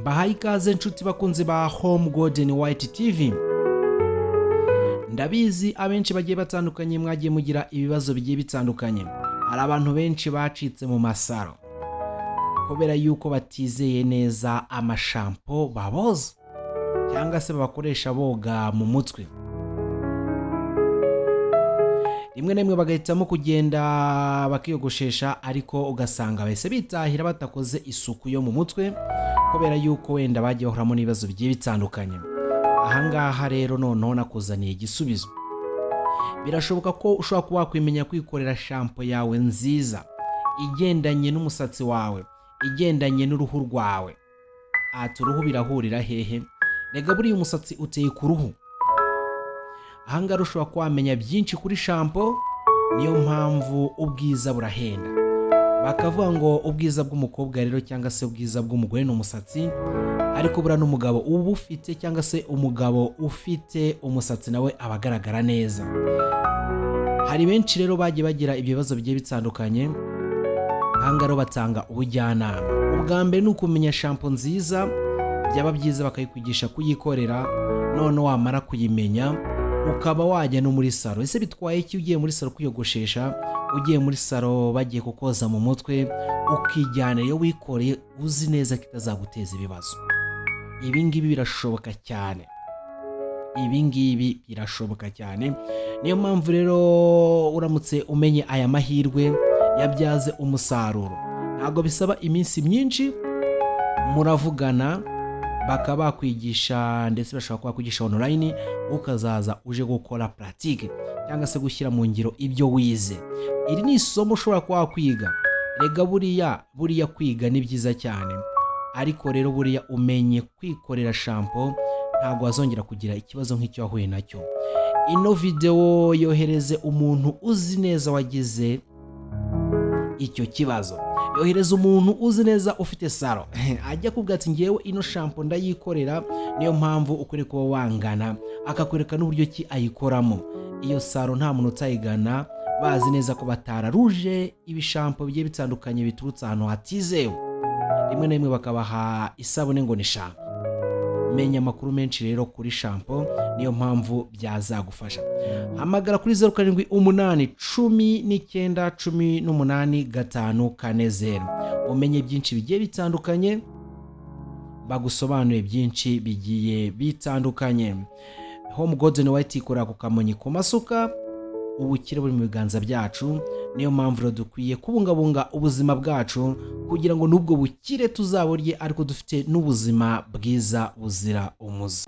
Bahaye ikaze inshuti bakunzi ba Home Golden White TV. Ndabizi abenshi bagiye batandukanye mwagiye mugira ibibazo bigiye bitandukanye. Hari abantu benshi bacitse mu masaro kubera yuko batizeye neza amashampo baboza cyangwa se bakoresha boga mu mutwe. Rimwe na rimwe bagahitamo kugenda bakiyogoshesha ariko ugasanga bahise bitahira batakoze isuku yo mu mutwe kubera yuko wenda bagiye bahuramo n'ibibazo bigiye bitandukanye. Ahangaha rero noneho nakuzaniye igisubizo. Birashoboka ko ushobora kuba wakwimenya kwikorera shampo yawe nziza igendanye n'umusatsi wawe, igendanye n'uruhu rwawe. Ati uruhu birahurira hehe? Rega buriya umusatsi uteye ku ruhu. Ahangaha ushobora kuba wamenya byinshi kuri shampo, niyo mpamvu ubwiza burahenda. Bakavuga ngo ubwiza bw'umukobwa rero cyangwa se ubwiza bw'umugore n'umusatsi, ariko bura n'umugabo uba ufite cyangwa se umugabo ufite umusatsi nawe abagaragara neza. Hari benshi rero bagiye bagira ibibazo bigiye bitandukanye. Ahangaha rero batanga ubujyanama. Ubwa mbere ni ukumenya shampo nziza, byaba byiza bakayikwigisha kuyikorera, none wamara kuyimenya ukaba wajya no muri saro. Ese bitwaye iki ugiye muri saro kwiyogoshesha, ugiye muri saro bagiye kukoza mu mutwe, ukijyana iyo wikoreye uzi neza ko itazaguteza ibibazo? Ibi ngibi birashoboka cyane. Ibi ngibi birashoboka cyane. Niyo mpamvu rero uramutse umenye aya mahirwe yabyaze umusaruro, ntabwo bisaba iminsi myinshi, muravugana bakaba bakwigisha, ndetse bashobora kuba bakwigisha online, ukazaza uje gukora pratique cyangwa se gushyira mu ngiro ibyo wize. Iri ni isomo ushobora kuba wakwiga. Rega buriya kwiga ni byiza cyane, ariko rero buriya umenye kwikorera shampo ntabwo wazongera kugira ikibazo nk'icyo wahuye nacyo. Ino video yohereze umuntu uzi neza wagize icyo kibazo. Yohereza umuntu uzi neza ufite saro ajya kubwira ati ngewe ino shampo ndayikorera, niyo mpamvu ukwiye kuba wangana, akakwereka n'uburyo ki ayikoramo. Iyo saro nta muntu utayigana, bazi neza ko batararuje ibishampo bigiye bitandukanye biturutse ahantu hatizewe. Rimwe na rimwe bakabaha isabune ngo ni shampo. Menya amakuru menshi rero kuri shampo, niyo mpamvu byazagufasha. Hamagara kuri 0819181540. Umenye byinshi bigiye bitandukanye, bagusobanuye byinshi bigiye bitandukanye. Home Golden White ikora ku kamonyi ku masuka, ubukire buri mu biganza byacu. Niyo mpamvu rero dukwiye kubungabunga ubuzima bwacu kugira ngo nubwo bukire tuzaburye ariko dufite n'ubuzima bwiza buzira umuze.